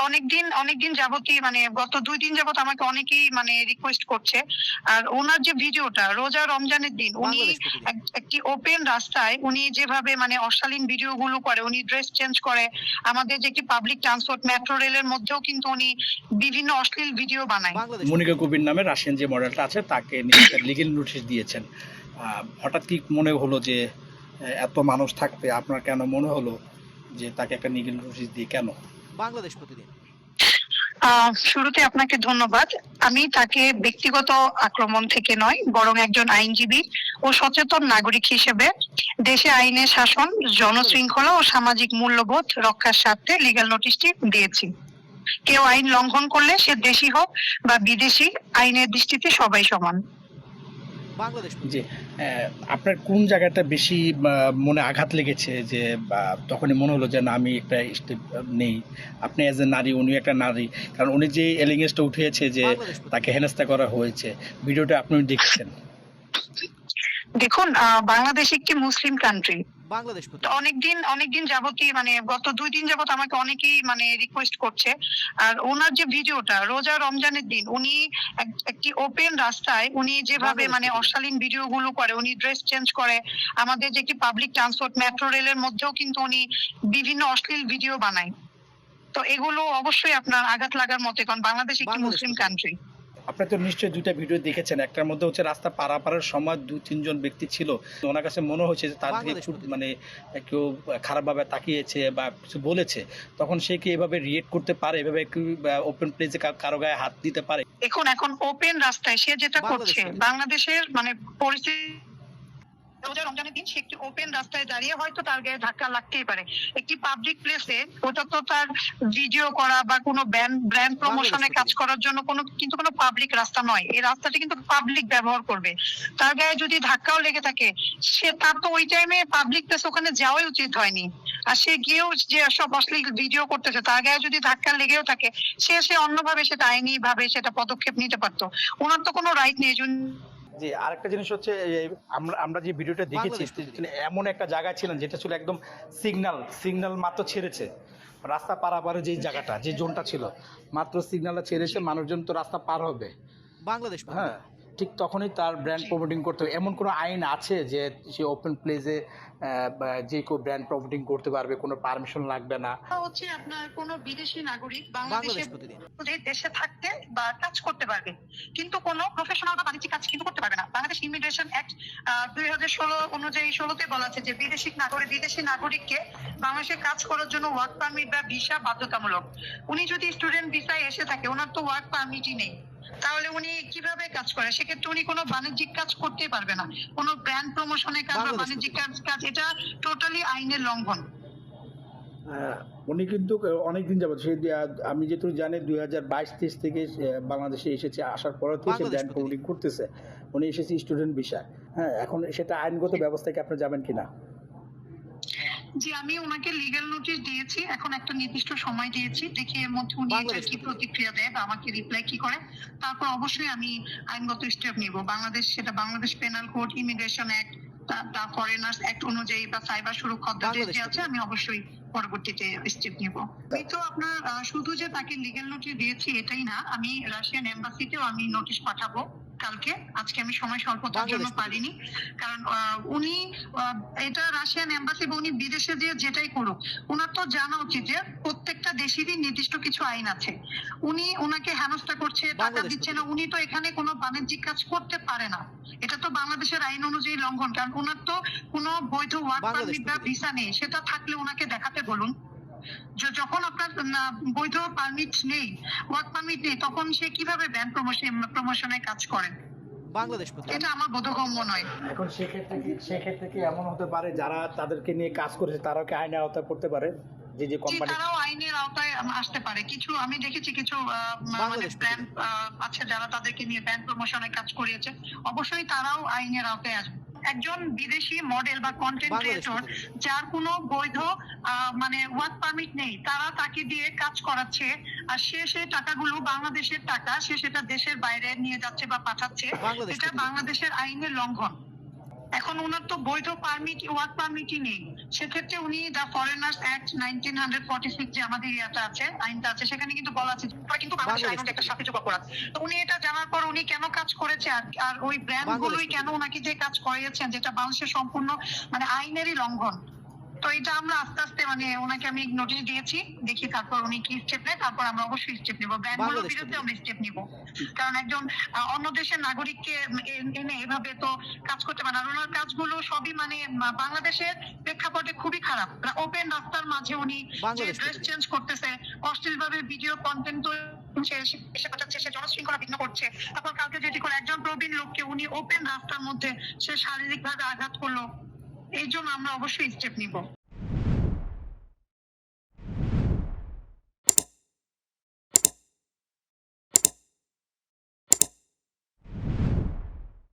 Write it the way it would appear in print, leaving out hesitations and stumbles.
অনেকদিন যাবতই মানে গত ২ দিন যাবত আমাকে অনেকেই মানে রিকোয়েস্ট করছে। আর উনার যে ভিডিওটা রোজা রমজানের দিন উনি বাংলাদেশ প্রতিদিন। একটি ওপেন রাস্তায় উনি যেভাবে মানে অশালীন ভিডিওগুলো করে, উনি ড্রেস চেঞ্জ করে। আমাদের যে একটি পাবলিক ট্রান্সপোর্ট মেট্রো রেলের মধ্যেও কিন্তু উনি বিভিন্ন অশ্লীল ভিডিও বানায়। বাংলাদেশ মনিকা প্রতিদিন। কবির নামে রাশিয়ান যে মডেলটা আছে তাকে নিয়ে একটা লিগ্যাল নোটিশ দিয়েছেন। হঠাৎ কি মনে হলো যে এত মানুষ থাকতে আপনার কেন মনে হলো যে তাকে একটা লিগ্যাল নোটিশ দিয়ে কেন? বাংলাদেশ প্রতিদিন। শুরুতে আপনাকে ধন্যবাদ। আমি তাকে ব্যক্তিগত আক্রমণ থেকে নয়, বরং একজন আইনজীবী ও সচেতন নাগরিক হিসেবে দেশে আইনের শাসন, জনশৃঙ্খলা ও সামাজিক মূল্যবোধ রক্ষার স্বার্থে লিগ্যাল নোটিশটি দিয়েছি। কেউ আইন লঙ্ঘন করলে সে দেশি হোক বা বিদেশি, আইনের দৃষ্টিতে সবাই সমান। বাংলাদেশ যে প্রতিদিন। আপনার কোন জায়গাটা বেশি মনে আঘাত লেগেছে যে তখনই মনে হলো যে না আমি একটা স্টেপ নেই? আপনি অ্যাজ এ নারী, উনি একটা নারী, কারণ উনি যে এলিগেন্সটা উঠিয়েছে যে বাংলাদেশ প্রতিদিন। তাকে হেনস্থা করা হয়েছে, ভিডিওটা আপনি দেখেছেন? দেখুন, বাংলাদেশ একটি মুসলিম কান্ট্রি। বাংলাদেশ তো প্রতিদিন। অনেকদিন যাবতই মানে গত ২ দিন যাবত আমাকে অনেকেই মানে রিকোয়েস্ট করছে। আর উনার যে ভিডিওটা রোজা রমজানের দিন উনি একটি ওপেন রাস্তায় উনি যেভাবে বাংলাদেশ মানে প্রতিদিন। অশালীন ভিডিওগুলো করে, উনি ড্রেস চেঞ্জ করে। আমাদের যে একটি পাবলিক ট্রান্সপোর্ট মেট্রো রেলের মধ্যেও কিন্তু উনি বিভিন্ন অশ্লীল ভিডিও বানায়। তো এগুলো অবশ্যই আপনার আঘাত লাগার মতো, কারণ বাংলাদেশ একটি বাংলাদেশ মুসলিম প্রতিদিন। কান্ট্রি। আপনার তো নিশ্চয়ই ২টা ভিডিও দেখেছেন। একটার মধ্যে হচ্ছে রাস্তা পারাপারের সময় ২-৩ জন ব্যক্তি ছিল। ওনার কাছে মনে হয়েছে যে তার দিকে বাংলাদেশ খুব প্রতিদিন। মানে কেউ খারাপভাবে তাকিয়েছে বা কিছু বলেছে। তখন সে কি এভাবে রিঅ্যাক্ট করতে পারে? এভাবে কি ওপেন প্লেসে কারো গায়ে হাত দিতে পারে? এখন ওপেন রাস্তায় সে যেটা বাংলাদেশ করছে, প্রতিদিন। বাংলাদেশের মানে পরিস্থিতি রোজা রমজানের দিন সে একটি ওপেন রাস্তায় দাঁড়িয়ে হয়তো তার গায়ে ধাক্কা লাগতেই পারে। একটি পাবলিক প্লেসে ওটা তো তার ভিডিও করা বা কোনো ব্র্যান্ড প্রমোশনে কাজ প্রতিদিন। করার জন্য কোনো পাবলিক রাস্তা নয়। এই রাস্তাটি কিন্তু পাবলিক ব্যবহার করবে। তার গায়ে যদি ধাক্কাও লেগে থাকে, তার তো ওই টাইমে পাবলিক প্লেস ওখানে যাওয়াই উচিত হয়নি। আর সে গিয়েও যে সব অশ্লীল ভিডিও করতেছে, তার গায়ে যদি ধাক্কা লেগেও থাকে, সে অন্যভাবে সেটা আইনি ভাবে সেটা পদক্ষেপ নিতে পারতো। ওনার তো কোনো রাইট নেই। জি, আরেকটা জিনিস হচ্ছে আমরা যে ভিডিওটা দেখেছি বাংলাদেশ প্রতিদিন। তিনি এমন একটা জায়গায় ছিলেন যেটা ছিল একদম সিগন্যাল মাত্র ছেড়েছে। রাস্তা পারাপারের যে জায়গাটা, যে জোনটা ছিল, মাত্র সিগন্যালটা ছেড়েছে, মানুষজন তো রাস্তা পার হবে। বাংলাদেশ প্রতিদিন। হ্যাঁ, ঠিক তখনই তার ব্র্যান্ড প্রমোটিং করতে হবে। এমন কোনো আইন আছে যে সে ওপেন প্লেসে যে কেউ ব্র্যান্ড প্রমোটিং করতে পারবে, কোনো পারমিশন লাগবে না? হচ্ছে আপনার কোন বিদেশি নাগরিক বাংলাদেশ বাংলাদেশে প্রতিদিন। দেশে থাকতে বা কাজ করতে পারবে, কিন্তু কোনো প্রফেশনাল বা বাণিজ্যিক কাজ কিন্তু করতে পারবে না। বাংলাদেশ ইমিগ্রেশন অ্যাক্ট ২০১৬ অনুযায়ী ১৬তে বলা আছে যে বিদেশি নাগরিককে বাংলাদেশে কাজ করার জন্য ওয়ার্ক পারমিট বা ভিসা বাধ্যতামূলক। উনি যদি স্টুডেন্ট ভিসায় এসে থাকে, ওনার তো ওয়ার্ক পারমিটই নেই, তাহলে উনি কিভাবে কাজ করে? সেক্ষেত্রে উনি কোনো বাণিজ্যিক কাজ করতেই পারবে না। কোনো ব্র্যান্ড প্রমোশনের কাজ বা বাংলাদেশ বাণিজ্যিক প্রতিদিন। কাজ এটা টোটালি আইনের লঙ্ঘন। উনি কিন্তু অনেকদিন যাবত আমি যেটুকু জানি ২০২২-২৩ থেকে বাংলাদেশে এসেছে। আসার পর থেকে সে বাংলাদেশ ব্র্যান্ড প্রতিদিন। প্রমোটিং করতেছে। উনি এসেছে স্টুডেন্ট ভিসায়। হ্যাঁ, এখন সেটা আইনগত ব্যবস্থায় কি আপনি যাবেন কিনা? জি, আমি ওনাকে লিগ্যাল নোটিশ দিয়েছি। এখন একটা নির্দিষ্ট সময় দিয়েছি। দেখি এর মধ্যে উনি বাংলাদেশ এটার কি প্রতিদিন। প্রতিক্রিয়া দেয় বা আমাকে রিপ্লাই কি করে। তারপর অবশ্যই আমি আইনগত স্টেপ নিব। Bangladesh penal code, immigration act, foreigners act অনুযায়ী বা সাইবার সুরক্ষা অধ্যাদেশ বাংলাদেশ যে আছে, প্রতিদিন। আমি অবশ্যই পরবর্তীতে স্টেপ নিব। আমি তো আপনার শুধু যে তাকে লিগ্যাল নোটিশ দিয়েছি এটাই না, আমি রাশিয়ান এম্বাসিতেও আমি নোটিশ পাঠাবো কালকে। আজকে আমি সময় স্বল্পতার জন্য বাংলাদেশ প্রতিদিন। পারিনি। কারণ উনি এটা রাশিয়ান এম্বাসি বা উনি বিদেশে যে যেটাই করুক, উনার তো জানা উচিত যে প্রত্যেকটা দেশেরই নির্দিষ্ট কিছু আইন আছে। উনাকে হেনস্থা করছে, টাকা বাংলাদেশ দিচ্ছে না, প্রতিদিন। উনি তো এখানে কোনো বাণিজ্যিক কাজ করতে পারে না। এটা তো বাংলাদেশের আইন অনুযায়ী লঙ্ঘন, কারণ ওনার তো কোনো বৈধ ওয়ার্ক বাংলাদেশ পারমিট বা প্রতিদিন। ভিসা নেই। সেটা থাকলে ওনাকে দেখাতে বলুন। যখন আপনার বৈধ পারমিট নেই, ওয়ার্ক পারমিট নেই, তখন সে কিভাবে ব্র্যান্ড প্রমোশনের কাজ করেন? বাংলাদেশ প্রতিদিন। এটা আমার বোধগম্য নয়। এখন সেক্ষেত্রে কি এমন হতে পারে যারা তাদেরকে নিয়ে কাজ করেছে তারাও কি আইনের আওতায় পড়তে পারে? যে জি, কোম্পানি তারাও আইনের আওতায় আসতে পারে। কিছু আমি দেখেছি কিছু মানে বাংলাদেশ ব্র্যান্ড প্রতিদিন। আছে যারা তাদেরকে নিয়ে ব্র্যান্ড প্রমোশনের কাজ করিয়েছে। অবশ্যই তারাও আইনের আওতায় আসবে। একজন বিদেশি মডেল বা কন্টেন্ট বাংলাদেশ ক্রিয়েটর প্রতিদিন। যার কোনো বৈধ মানে ওয়ার্ক পারমিট নেই, তারা তাকে দিয়ে কাজ করাচ্ছে। আর সেই টাকাগুলো বাংলাদেশের টাকা, সে সেটা দেশের বাইরে নিয়ে যাচ্ছে বা পাঠাচ্ছে। বাংলাদেশ এটা প্রতিদিন। বাংলাদেশের আইনের লঙ্ঘন। এখন ওনার তো বৈধ পারমিট ওয়ার্ক পারমিটই নেই, সেক্ষেত্রে উনি দ্য ফরেনার্স অ্যাক্ট 1946 যে আমাদের ইয়াটা আছে, আইনটা আছে, সেখানে কিন্তু বলা আছে ওরা কিন্তু বাংলাদেশের আইনের একটা সাথেযোগ্য অপরাধ। তো উনি এটা জানার পর উনি কেন কাজ করেছে, আর ওই ব্র্যান্ড গুলোই কেন ওনাকে যে কাজ করিয়েছেন, যেটা বাংলাদেশের সম্পূর্ণ মানে আইনেরই লঙ্ঘন। তো এটা আমরা আস্তে আস্তে মানে ওনাকে আমি নোটিশ দিয়েছি, দেখি তারপর উনি কি স্টেপ নেয়, তারপর আমরা অবশ্যই স্টেপ নিব, ব্র্যান্ডগুলোর বিরুদ্ধে আমরা স্টেপ নিব। কারণ একজন অন্য দেশের নাগরিককে এনে এভাবে তো কাজ করতে পারে না। আর ওনার কাজগুলো সবই মানে বাংলাদেশের প্রেক্ষাপটে খুবই খারাপ। ওপেন রাস্তার মাঝে উনি যে ড্রেস চেঞ্জ করতেছে, অশ্লীল ভাবে ভিডিও কন্টেন্ট এসে পাঠাচ্ছে, সে জনশৃঙ্খলা বিঘ্ন করছে। তারপর কালকে যেটি করে একজন প্রবীণ লোককে উনি ওপেন রাস্তার মধ্যে সে শারীরিক ভাবে আঘাত করলো, এই জন্য আমরা অবশ্যই স্টেপ নিব।